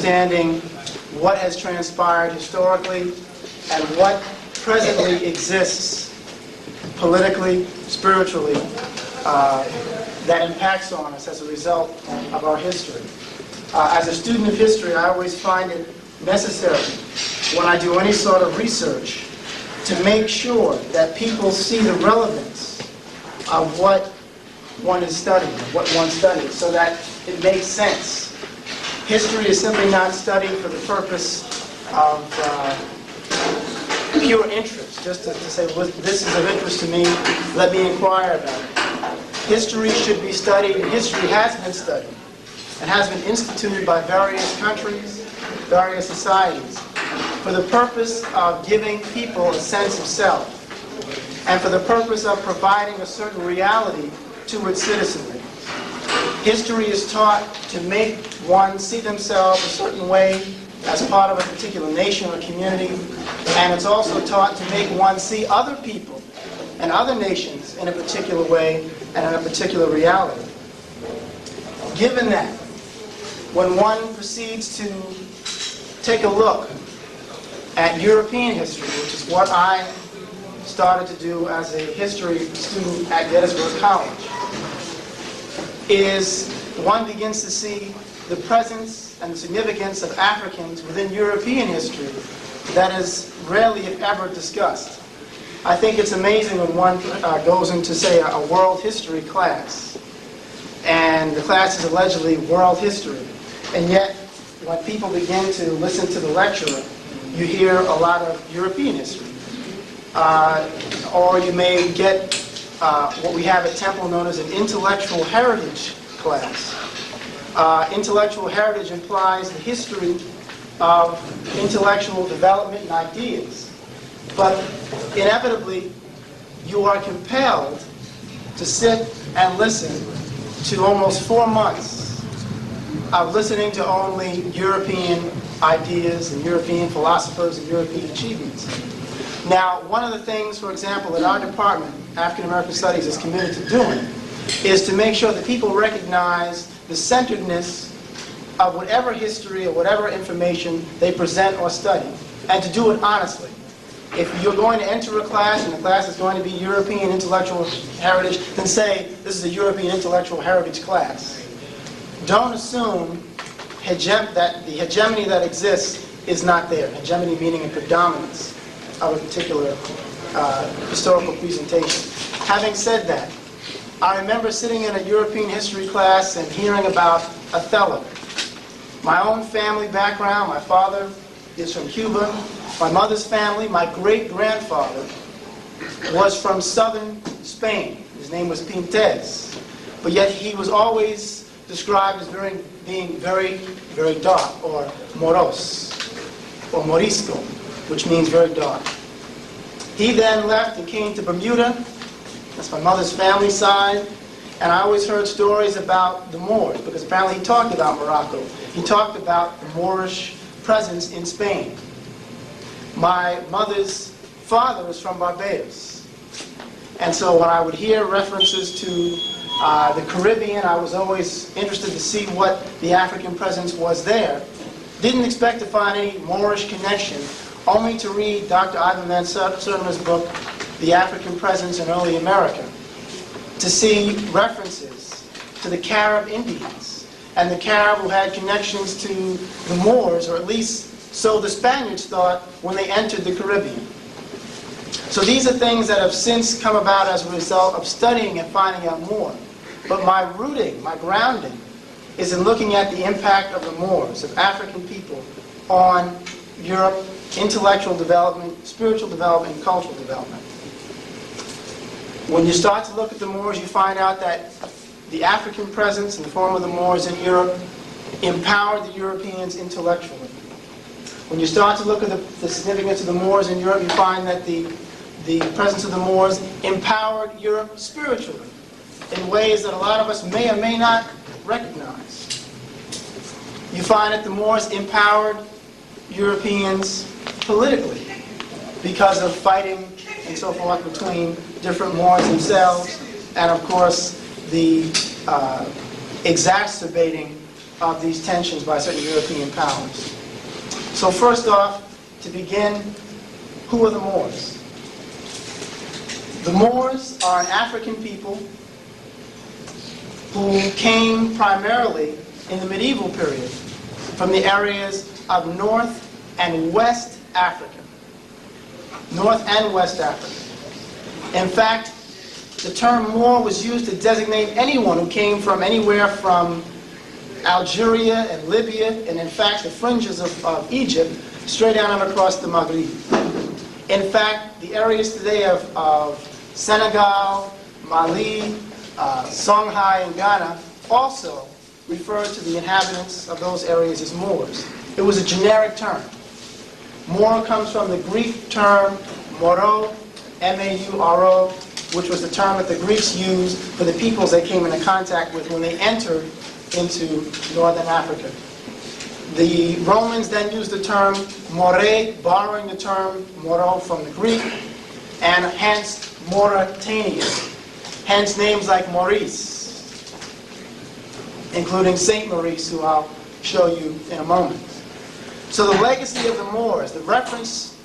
understanding what has transpired historically and what presently exists politically, spiritually, that impacts on us as a result of our history. As a student of history, I always find it necessary when I do any sort of research to make sure that people see the relevance of what one is studying, what one studies, so that it makes sense. History is simply not studied for the purpose of pure interest, just to say, well, this is of interest to me, let me inquire about it. History should be studied, and history has been studied, and has been instituted by various countries, various societies, for the purpose of giving people a sense of self, and for the purpose of providing a certain reality to its citizenry. History is taught to make one see themselves a certain way as part of a particular nation or community, and it's also taught to make one see other people and other nations in a particular way and in a particular reality. Given that, when one proceeds to take a look at European history, which is what I started to do as a history student at Gettysburg College, is one begins to see the presence and the significance of Africans within European history that is rarely, if ever, discussed. I think it's amazing when one goes into, say, a world history class, and the class is allegedly world history, and yet when people begin to listen to the lecturer, you hear a lot of European history. Or you may get what we have at Temple known as an intellectual heritage class. Intellectual heritage implies the history of intellectual development and ideas. But inevitably, you are compelled to sit and listen to almost 4 months of listening to only European ideas and European philosophers and European achievements. Now, one of the things, for example, that our department, African American Studies, is committed to doing is to make sure that people recognize the centeredness of whatever history or whatever information they present or study, and to do it honestly. If you're going to enter a class and the class is going to be European intellectual heritage, then say, this is a European intellectual heritage class. Don't assume that the hegemony that exists is not there. Hegemony meaning a predominance of a particular historical presentation. Having said that, I remember sitting in a European history class and hearing about Othello. My own family background, my father is from Cuba. My mother's family, my great-grandfather, was from southern Spain. His name was Pintes. But yet he was always described as being very, very dark, or moros, or morisco, which means very dark. He then left and came to Bermuda. That's my mother's family side. And I always heard stories about the Moors, because apparently he talked about Morocco. He talked about the Moorish presence in Spain. My mother's father was from Barbados. And so when I would hear references to the Caribbean, I was always interested to see what the African presence was there. Didn't expect to find any Moorish connection, only to read Dr. Ivan Van Sertima's book, The African Presence in Early America, to see references to the Carib Indians, and the Carib who had connections to the Moors, or at least so the Spaniards thought when they entered the Caribbean. So these are things that have since come about as a result of studying and finding out more. But my rooting, my grounding, is in looking at the impact of the Moors, of African people, on Europe, intellectual development, spiritual development, and cultural development. When you start to look at the Moors, you find out that the African presence in the form of the Moors in Europe empowered the Europeans intellectually. When you start to look at the significance of the Moors in Europe, you find that the presence of the Moors empowered Europe spiritually in ways that a lot of us may or may not recognize. You find that the Moors empowered Europeans politically because of fighting and so forth between different Moors themselves, and of course the exacerbating of these tensions by certain European powers. So first off, to begin, who are the Moors? The Moors are an African people who came primarily in the medieval period from the areas of North and West Africa. North and West Africa. In fact, the term Moor was used to designate anyone who came from anywhere from Algeria and Libya, and in fact the fringes of Egypt, straight down and across the Maghreb. In fact, the areas today of Senegal, Mali, Songhai, and Ghana also refer to the inhabitants of those areas as Moors. It was a generic term. Moor comes from the Greek term moro, M-A-U-R-O, which was the term that the Greeks used for the peoples they came into contact with when they entered into northern Africa. The Romans then used the term more, borrowing the term moro from the Greek, and hence Mauritania. Hence names like Maurice, including Saint Maurice, who I'll show you in a moment. So the legacy of the Moors, the reference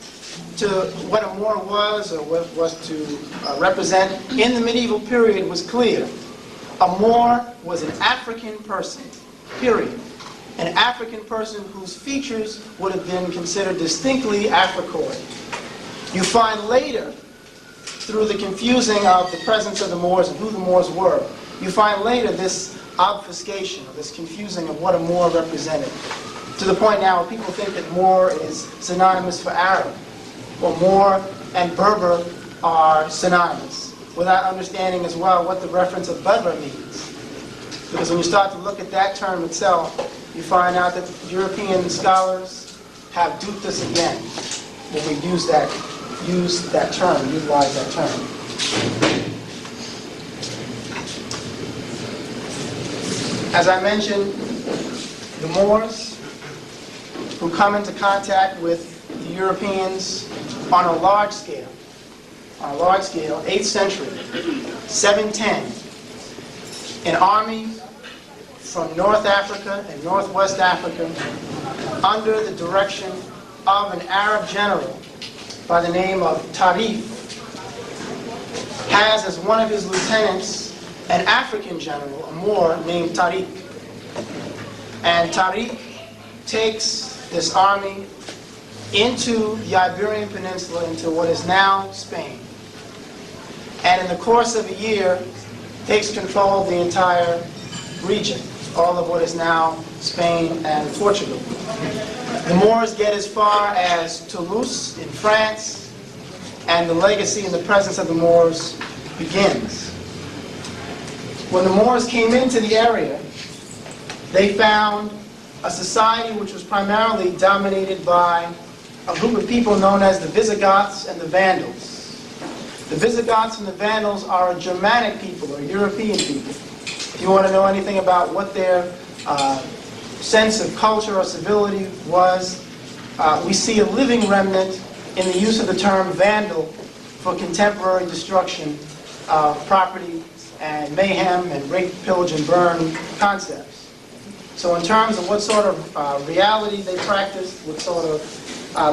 to what a Moor was or what was to represent in the medieval period was clear. A Moor was an African person, period. An African person whose features would have been considered distinctly Africoid. You find later, through the confusing of the presence of the Moors and who the Moors were, you find later this obfuscation, or this confusing of what a Moor represented. To the point now where people think that Moor is synonymous for Arab, or Moor and Berber are synonymous, without understanding as well what the reference of Bedr means. Because when you start to look at that term itself, you find out that European scholars have duped us again when we utilize that term. As I mentioned, the Moors, who come into contact with the Europeans on a large scale, 8th century, 710, an army from North Africa and Northwest Africa under the direction of an Arab general by the name of Tariq, has as one of his lieutenants an African general, a Moor named Tariq. And Tariq takes this army into the Iberian Peninsula, into what is now Spain. And in the course of a year, takes control of the entire region, all of what is now Spain and Portugal. The Moors get as far as Toulouse in France, and the legacy and the presence of the Moors begins. When the Moors came into the area, they found a society which was primarily dominated by a group of people known as the Visigoths and the Vandals. The Visigoths and the Vandals are a Germanic people, or European people. If you want to know anything about what their sense of culture or civility was, we see a living remnant in the use of the term Vandal for contemporary destruction of property and mayhem and rape, pillage, and burn concepts. So in terms of what sort of reality they practiced, what sort of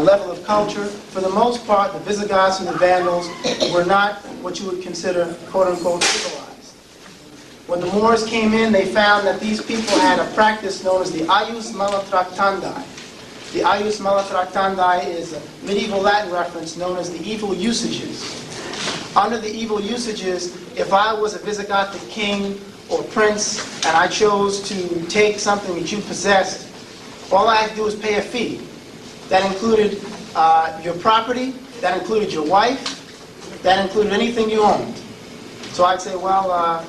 level of culture, for the most part, the Visigoths and the Vandals were not what you would consider, quote-unquote, civilized. When the Moors came in, they found that these people had a practice known as the Ius Malatractandi. The Ius Malatractandi is a medieval Latin reference known as the evil usages. Under the evil usages, if I was a Visigothic king or prince and I chose to take something that you possessed, all I had to do was pay a fee. That included your property, that included your wife, that included anything you owned. So I'd say, well, I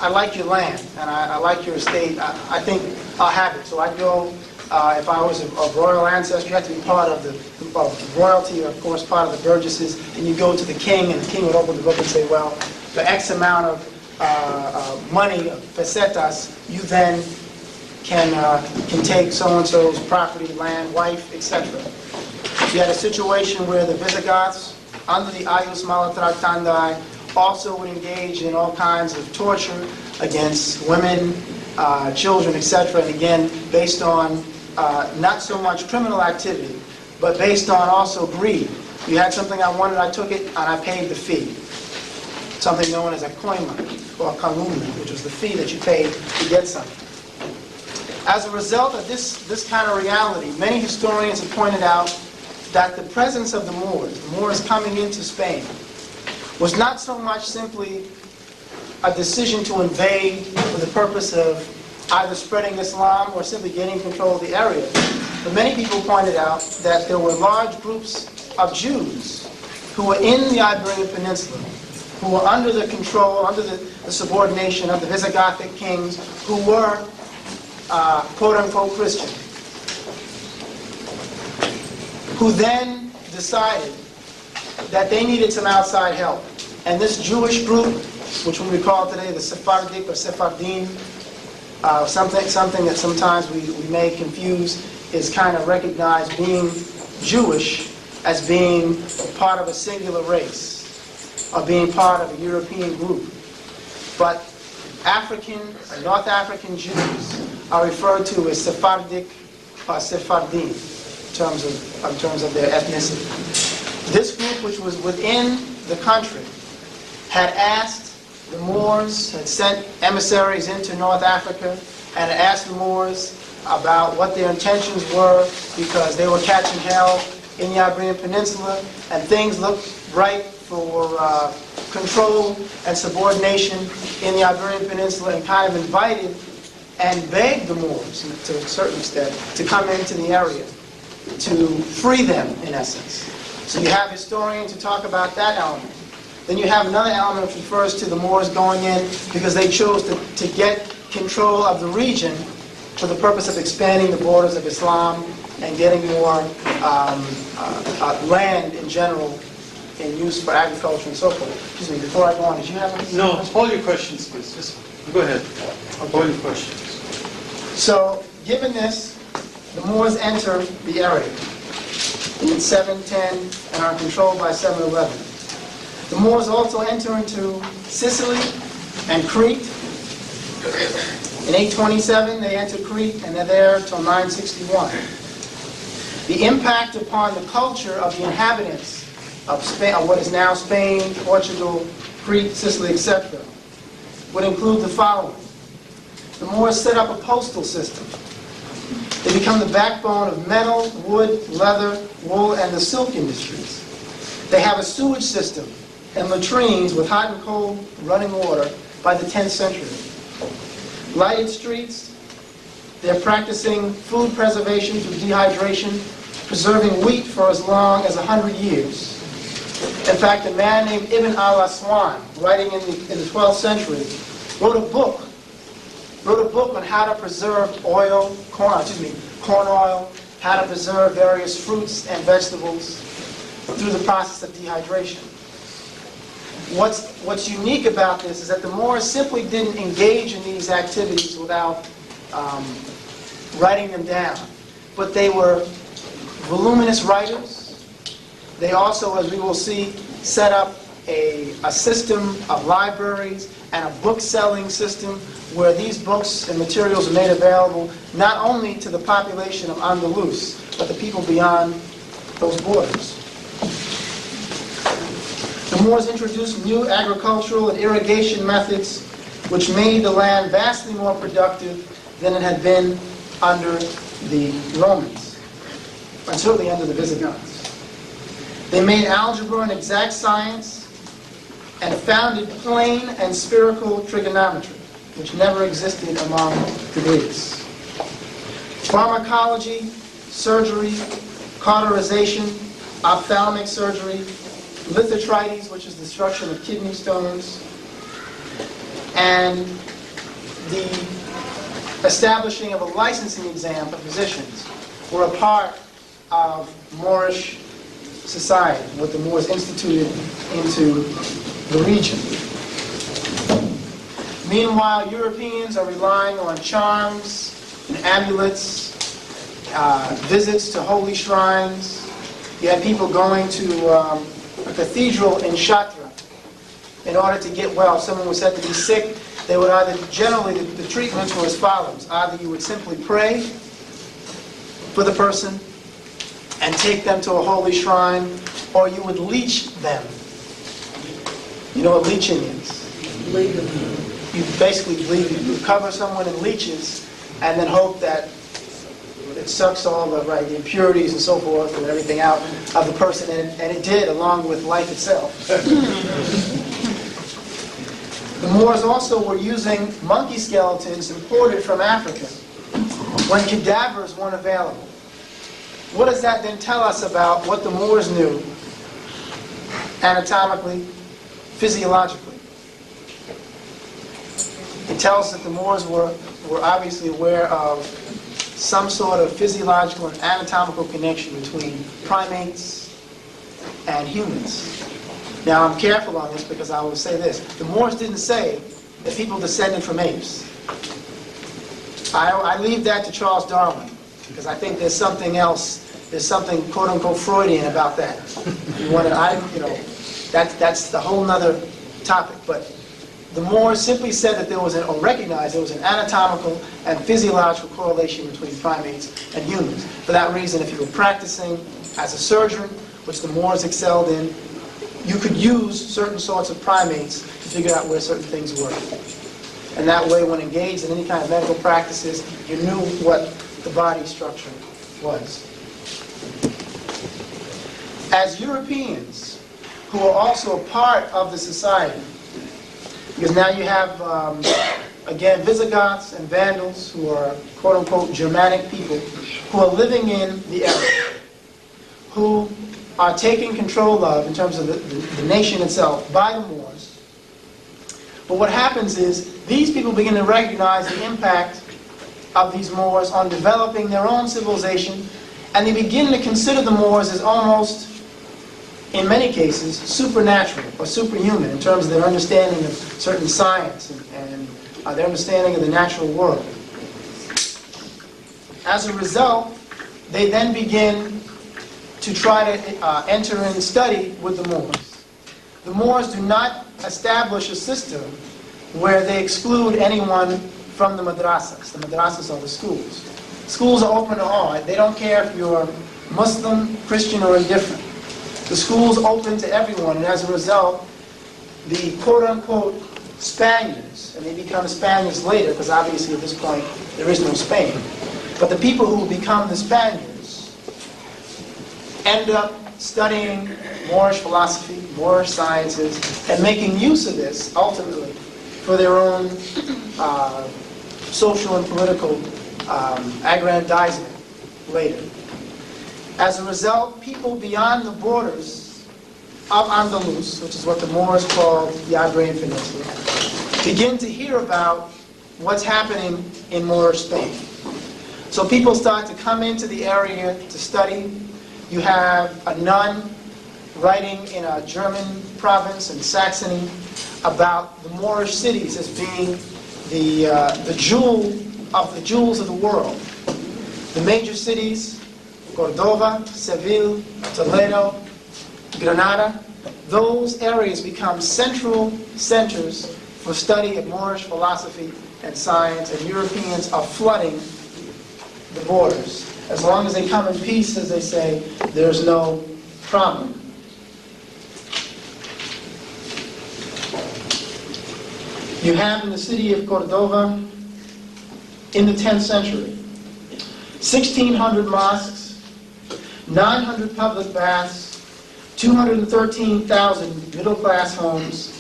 like your land and I like your estate. I think I'll have it. So I'd go, if I was of royal ancestry, you had to be part of the royalty, or of course part of the burgesses, and you go to the king, and the king would open the book and say, well, for X amount of money, pesetas, you then can take so-and-so's property, land, wife, etc. You had a situation where the Visigoths, under the Ius Malatractandi, also would engage in all kinds of torture against women, children, etc. And again, based on not so much criminal activity, but based on also greed. You had something I wanted, I took it, and I paid the fee. Something known as a koima, or kalumna, which was the fee that you paid to get something. As a result of this kind of reality, many historians have pointed out that the presence of the Moors coming into Spain, was not so much simply a decision to invade for the purpose of either spreading Islam or simply gaining control of the area. But many people pointed out that there were large groups of Jews who were in the Iberian Peninsula, who were under the control, under the subordination of the Visigothic kings, who were quote-unquote Christian, who then decided that they needed some outside help. And this Jewish group, which we call today the Sephardic or Sephardim, something that sometimes we may confuse, is kind of recognized being Jewish as being part of a singular race, or being part of a European group. But African, North African Jews are referred to as Sephardic or Sephardim in terms of their ethnicity. This group, which was within the country, had asked the Moors, had sent emissaries into North Africa, and asked the Moors about what their intentions were, because they were catching hell in the Iberian Peninsula, and things looked right for control and subordination in the Iberian Peninsula, and kind of invited and begged the Moors, to a certain extent, to come into the area, to free them, in essence. So you have historians who talk about that element. Then you have another element which refers to the Moors going in because they chose to get control of the region for the purpose of expanding the borders of Islam and getting more land in general in use for agriculture and so forth. Excuse me, before I go on, did you have any? No, all your questions, please. Just go ahead. Okay. All your questions. So, given this, the Moors enter the area in 710 and are controlled by 711. The Moors also enter into Sicily and Crete. In 827, they enter Crete, and they're there until 961. The impact upon the culture of the inhabitants of Spain, of what is now Spain, Portugal, Crete, Sicily, etc., would include the following. The Moors set up a postal system. They become the backbone of metal, wood, leather, wool, and the silk industries. They have a sewage system and latrines with hot and cold running water by the 10th century. Lighted streets. They're practicing food preservation through dehydration, preserving wheat for as long as 100 years. In fact, a man named Ibn al-Aswan, writing in the 12th century, wrote a book on how to preserve corn oil, how to preserve various fruits and vegetables through the process of dehydration. What's unique about this is that the Moors simply didn't engage in these activities without writing them down, but they were voluminous writers. They also, as we will see, set up a system of libraries and a book-selling system where these books and materials are made available not only to the population of Andalus, but the people beyond those borders. The Moors introduced new agricultural and irrigation methods which made the land vastly more productive than it had been under the Romans, and certainly under the Visigoths. They made algebra an exact science and founded plane and spherical trigonometry, which never existed among the Greeks. Pharmacology, surgery, cauterization, ophthalmic surgery, lithotrides, which is the destruction of kidney stones, and the establishing of a licensing exam for physicians were a part of Moorish society, what the Moors instituted into the region. Meanwhile, Europeans are relying on charms and amulets, visits to holy shrines. You had people going to a cathedral in Chartres in order to get well. If someone was said to be sick, they would either, generally, the treatments were as follows. Either you would simply pray for the person and take them to a holy shrine, or you would leech them. You know what leeching is? You basically bleed, you cover someone in leeches and then hope that it sucks all the impurities and so forth and everything out of the person, and it did, along with life itself. The Moors also were using monkey skeletons imported from Africa when cadavers weren't available. What does that then tell us about what the Moors knew anatomically, physiologically? It tells us that the Moors were obviously aware of some sort of physiological and anatomical connection between primates and humans. Now, I'm careful on this because I will say this. The Moors didn't say that people descended from apes. I leave that to Charles Darwin because I think there's something else, there's something quote-unquote Freudian about that. That's the whole nother topic. But the Moors simply said that there was or recognized there was an anatomical and physiological correlation between primates and humans. For that reason, if you were practicing as a surgeon, which the Moors excelled in, you could use certain sorts of primates to figure out where certain things were. And that way, when engaged in any kind of medical practices, you knew what the body structure was. As Europeans, who are also a part of the society, because now you have, again, Visigoths and Vandals, who are quote-unquote Germanic people, who are living in the area, who are taken control of, in terms of the nation itself, by the Moors. But what happens is, these people begin to recognize the impact of these Moors on developing their own civilization, and they begin to consider the Moors as almost, in many cases, supernatural or superhuman in terms of their understanding of certain science and their understanding of the natural world. As a result, they then begin to try to enter and study with the Moors. The Moors do not establish a system where they exclude anyone from the madrasas. The madrasas are the schools. Schools are open to all. They don't care if you're Muslim, Christian, or indifferent. The school's open to everyone, and as a result, the quote-unquote Spaniards, and they become Spaniards later, because obviously at this point there is no Spain, but the people who become the Spaniards end up studying Moorish philosophy, Moorish sciences, and making use of this, ultimately, for their own social and political aggrandizement later. As a result, people beyond the borders of Andalus, which is what the Moors called the Iberian Peninsula, begin to hear about what's happening in Moorish Spain. So people start to come into the area to study. You have a nun writing in a German province in Saxony about the Moorish cities as being the jewel of the jewels of the world. The major cities, Cordova, Seville, Toledo, Granada, those areas become central centers for study of Moorish philosophy and science, and Europeans are flooding the borders. As long as they come in peace, as they say, there's no problem. You have in the city of Cordova, in the 10th century, 1,600 mosques, 900 public baths, 213,000 middle-class homes,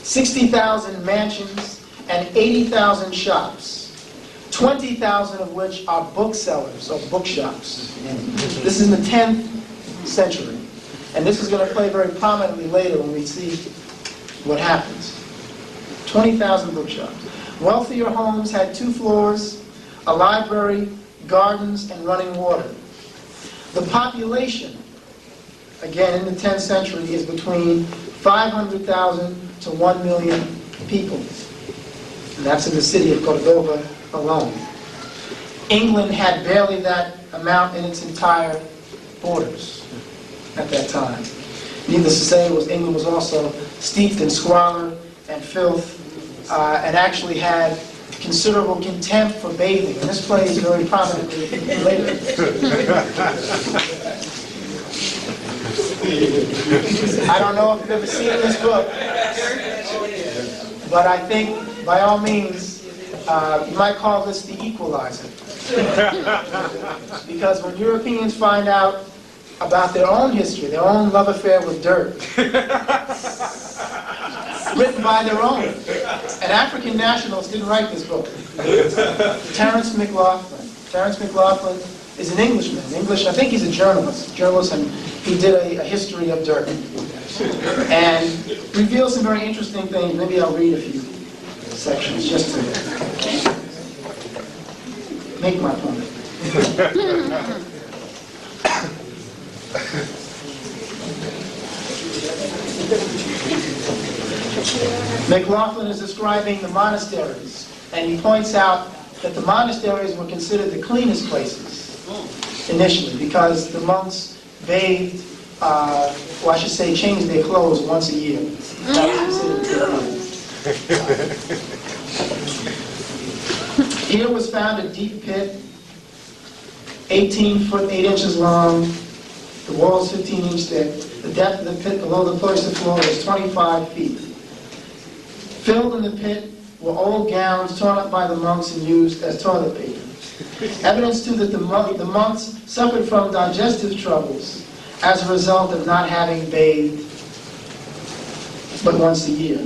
60,000 mansions, and 80,000 shops, 20,000 of which are booksellers or bookshops. This is in the 10th century. And this is going to play very prominently later when we see what happens. 20,000 bookshops. Wealthier homes had 2 floors, a library, gardens, and running water. The population, again in the 10th century, is between 500,000 to 1 million people. And that's in the city of Cordova alone. England had barely that amount in its entire borders at that time. Needless to say, England was also steeped in squalor and filth and actually had considerable contempt for bathing. And this plays very prominently later. I don't know if you've ever seen this book, but I think, by all means, you might call this the equalizer. Because when Europeans find out about their own history, their own love affair with dirt, written by their own, and African nationals didn't write this book. Terence McLaughlin. Terence McLaughlin is an Englishman. I think he's a journalist, and he did a history of dirt. And reveals some very interesting things. Maybe I'll read a few sections just to make my point. McLaughlin is describing the monasteries, and he points out that the monasteries were considered the cleanest places initially because the monks bathed, well, I should say changed their clothes once a year. That was considered clean. Here was found a deep pit, 18 foot 8 inches long, the walls 15 inches thick. The depth of the pit below the cloister floor was 25 feet. Filled in the pit were old gowns torn up by the monks and used as toilet paper. Evidence too that the monks suffered from digestive troubles as a result of not having bathed but once a year.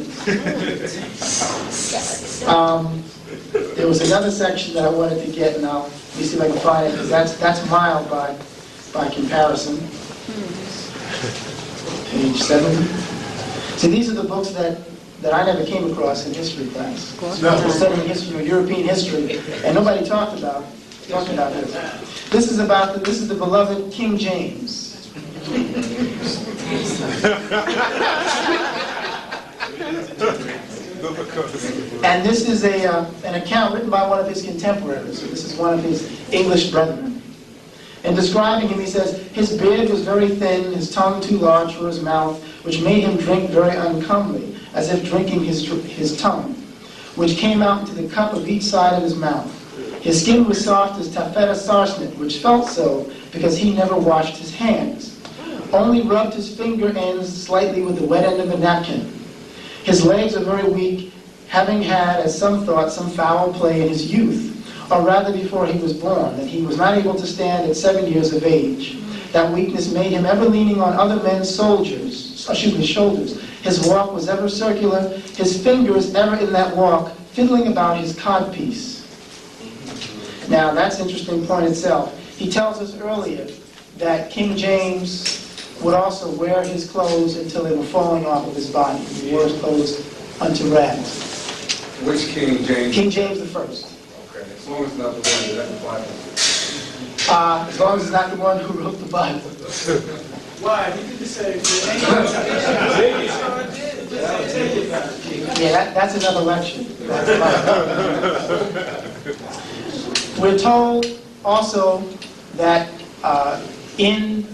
There was another section that I wanted to get, and let me see if I can find it, because that's mild by comparison. Page 7. See, these are the books that I never came across in history class. I was studying history, European history, and nobody talked about this. This is the beloved King James. And this is an account written by one of his contemporaries. So this is one of his English brethren. In describing him, he says, his beard was very thin, his tongue too large for his mouth, which made him drink very uncomely, as if drinking his tongue, which came out into the cup of each side of his mouth. His skin was soft as taffeta sarcenet, which felt so because he never washed his hands, only rubbed his finger ends slightly with the wet end of a napkin. His legs are very weak, having had, as some thought, some foul play in his youth, or rather before he was born, that he was not able to stand at 7 years of age. That weakness made him ever leaning on other men's shoulders. His walk was ever circular, his fingers ever in that walk, fiddling about his codpiece. Now, that's an interesting point itself. He tells us earlier that King James would also wear his clothes until they were falling off of his body. He wore his clothes unto rags. Which King James? King James the First. Okay, as long as it's not the one that the Bible. As long as it's not the one who wrote the Bible. Why? He did the same thing. Yeah, that's another lecture. We're told also that in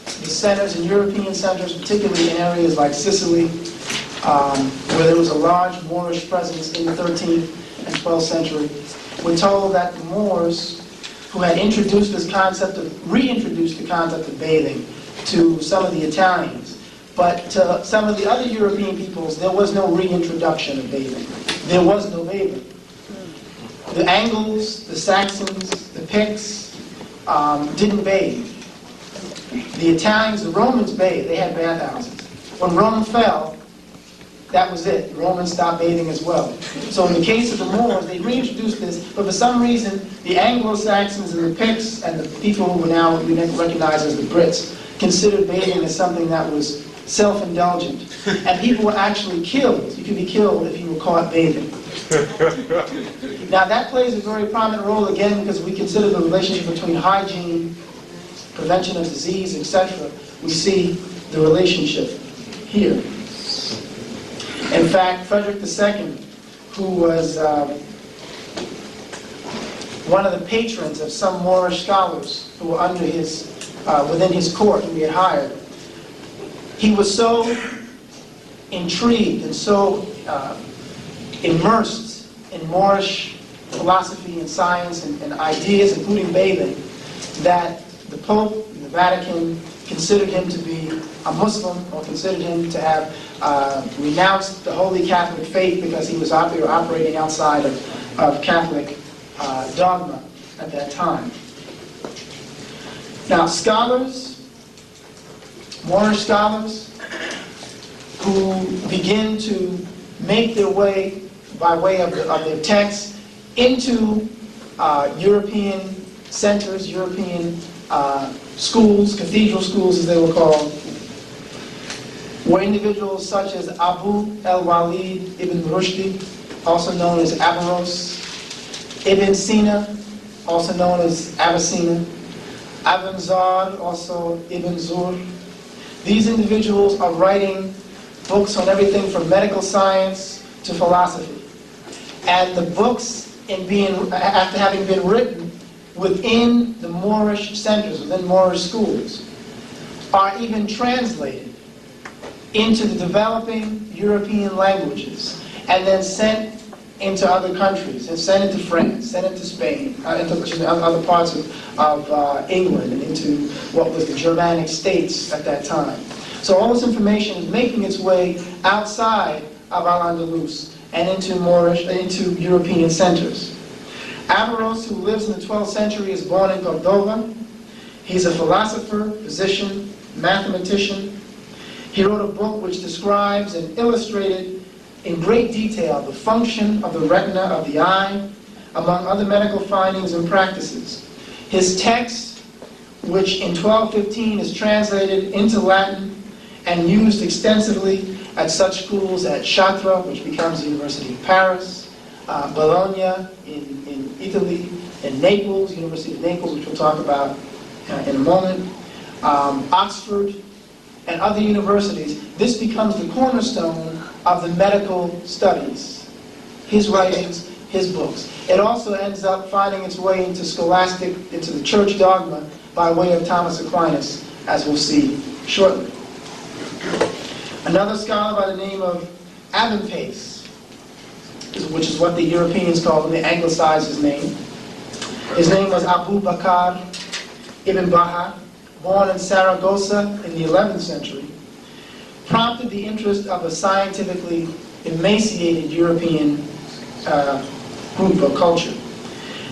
the centers, in European centers, particularly in areas like Sicily, where there was a large Moorish presence in the 13th and 12th century, we're told that the Moors, who had reintroduced the concept of bathing to some of the Italians, but to some of the other European peoples, there was no reintroduction of bathing. There was no bathing. The Angles, the Saxons, the Picts didn't bathe. The Italians, the Romans bathed. They had bathhouses. When Rome fell, that was it. The Romans stopped bathing as well. So in the case of the Moors, they reintroduced this, but for some reason, the Anglo-Saxons and the Picts and the people who now we recognize as the Brits considered bathing as something that was self-indulgent. And people were actually killed. You could be killed if you were caught bathing. Now that plays a very prominent role again because we consider the relationship between hygiene, prevention of disease, etc. We see the relationship here. In fact, Frederick II, who was one of the patrons of some Moorish scholars who were under his, within his court, who he had hired, he was so intrigued and so immersed in Moorish philosophy and science and ideas, including bathing, that the Pope and the Vatican considered him to be a Muslim, or considered him to have renounced the Holy Catholic faith because he was operating outside of Catholic dogma at that time. Now, scholars, Moorish scholars, who begin to make their way, by way of their texts, into European centers, European schools, cathedral schools as they were called, were individuals such as Abu al-Walid ibn Rushdi, also known as Averroes, Ibn Sina, also known as Avicenna, Ibn Zar, also Ibn Zur. These individuals are writing books on everything from medical science to philosophy. And the books, after having been written within the Moorish centers, within Moorish schools, are even translated into the developing European languages and then sent into other countries, and sent into France, sent into Spain, into other parts of England, and into what was the Germanic states at that time. So all this information is making its way outside of Al-Andalus and into European centers. Averroes, who lives in the 12th century, is born in Cordova. He's a philosopher, physician, mathematician. He wrote a book which describes and illustrated in great detail the function of the retina of the eye, among other medical findings and practices. His text, which in 1215 is translated into Latin and used extensively at such schools as Chartres, which becomes the University of Paris, Bologna in Italy, and Naples, University of Naples, which we'll talk about in a moment, Oxford, and other universities. This becomes the cornerstone of the medical studies. His writings, his books. It also ends up finding its way into into the church dogma by way of Thomas Aquinas, as we'll see shortly. Another scholar by the name of Avenpace, which is what the Europeans call him, they anglicized his name. His name was Abu Bakr ibn Baha, born in Saragossa in the 11th century, prompted the interest of a scientifically emaciated European group or culture.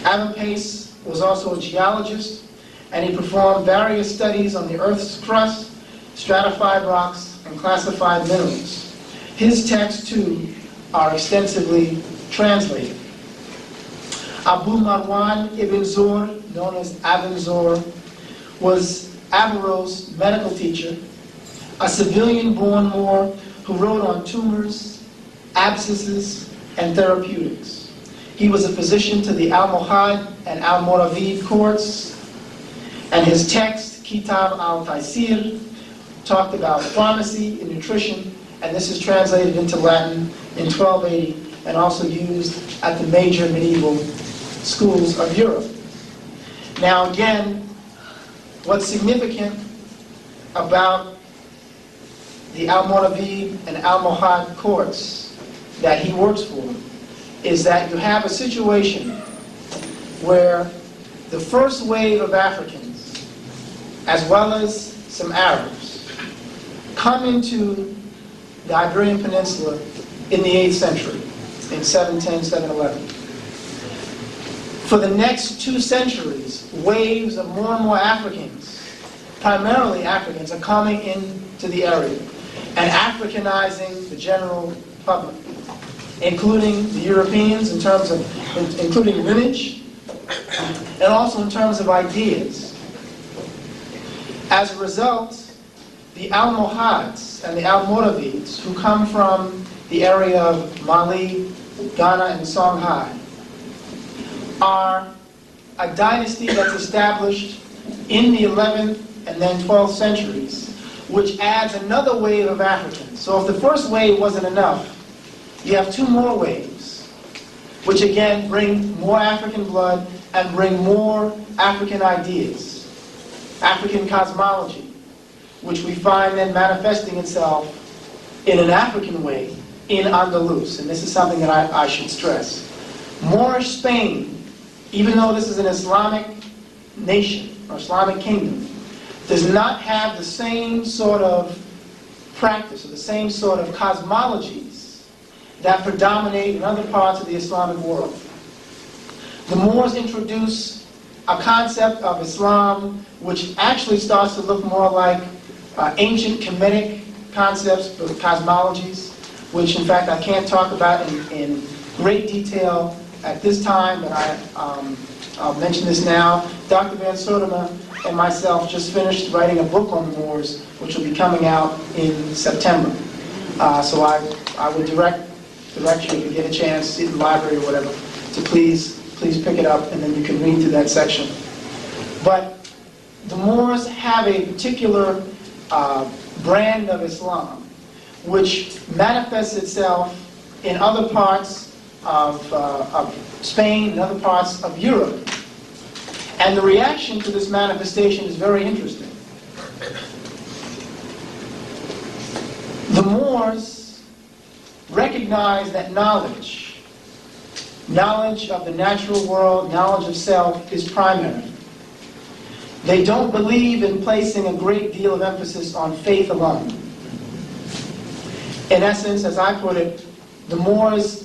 Avenpace was also a geologist, and he performed various studies on the Earth's crust, stratified rocks, and classified minerals. His texts, too, are extensively translated. Abu Marwan ibn Zur, known as Ibn Zur, was Averroes' medical teacher, a civilian-born Moor who wrote on tumors, abscesses, and therapeutics. He was a physician to the Almohad and Almoravid courts, and his text, Kitab al-Taysir, talked about pharmacy and nutrition, and this is translated into Latin in 1280 and also used at the major medieval schools of Europe. Now again, what's significant about the Almoravid and Almohad courts that he works for is that you have a situation where the first wave of Africans, as well as some Arabs, come into the Iberian Peninsula in the 8th century, in 710, 711. For the next 2 centuries, waves of more and more Africans, primarily Africans, are coming into the area and Africanizing the general public, including the Europeans in terms of, including lineage, and also in terms of ideas. As a result, the Almohads and the Almoravids, who come from the area of Mali, Ghana, and Songhai, are a dynasty that's established in the 11th and then 12th centuries, which adds another wave of Africans. So if the first wave wasn't enough, you have 2 more waves, which again bring more African blood and bring more African ideas, African cosmology, which we find then manifesting itself in an African way in Andalus, and this is something that I should stress. Moorish Spain, even though this is an Islamic nation or Islamic kingdom, does not have the same sort of practice or the same sort of cosmologies that predominate in other parts of the Islamic world. The Moors introduce a concept of Islam which actually starts to look more like ancient Kemetic concepts or cosmologies, which in fact I can't talk about in great detail at this time, but I'll mention this now. Dr. Van Soderma and myself just finished writing a book on the Moors, which will be coming out in September. So I would direct you, if you get a chance, see it in the library or whatever, to please pick it up, and then you can read through that section. But the Moors have a particular brand of Islam, which manifests itself in other parts of Spain and other parts of Europe. And the reaction to this manifestation is very interesting. The Moors recognize that knowledge of the natural world, knowledge of self, is primary. They don't believe in placing a great deal of emphasis on faith alone. In essence, as I put it, the Moors'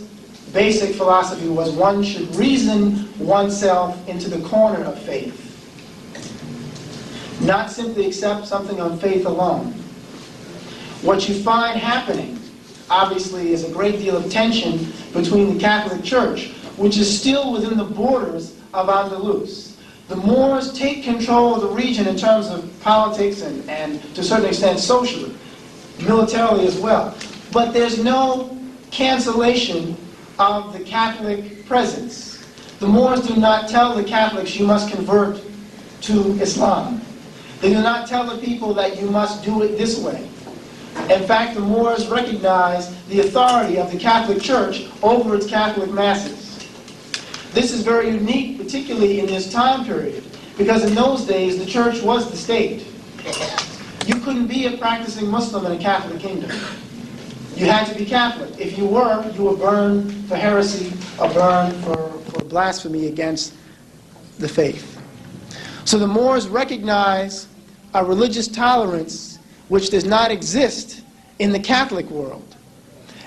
basic philosophy was one should reason oneself into the corner of faith, not simply accept something on faith alone. What you find happening, obviously, is a great deal of tension between the Catholic Church, which is still within the borders of Andalus. The Moors take control of the region in terms of politics and to a certain extent socially, militarily as well. But there's no cancellation of the Catholic presence. The Moors do not tell the Catholics you must convert to Islam. They do not tell the people that you must do it this way. In fact, the Moors recognize the authority of the Catholic Church over its Catholic masses. This is very unique, particularly in this time period, because in those days the church was the state. You couldn't be a practicing Muslim in a Catholic kingdom. You had to be Catholic. If you were burned for heresy or burned for blasphemy against the faith. So the Moors recognize a religious tolerance which does not exist in the Catholic world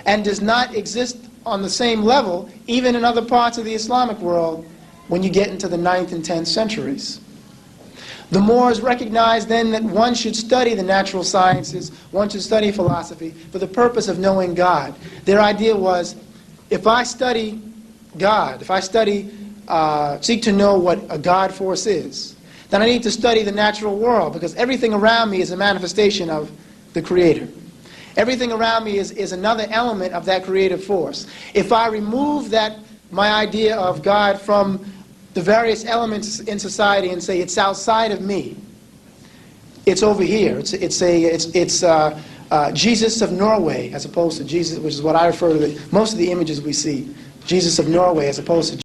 and does not exist on the same level even in other parts of the Islamic world when you get into the 9th and 10th centuries. The Moors recognized then that one should study the natural sciences, one should study philosophy for the purpose of knowing God. Their idea was, if I study God, if I seek to know what a God force is, then I need to study the natural world, because everything around me is a manifestation of the Creator. Everything around me is another element of that creative force. If I remove my idea of God from the various elements in society and say it's outside of me, it's over here. It's Jesus of Norway as opposed to Jesus, which is what I refer to most of the images we see. Jesus of Norway as opposed to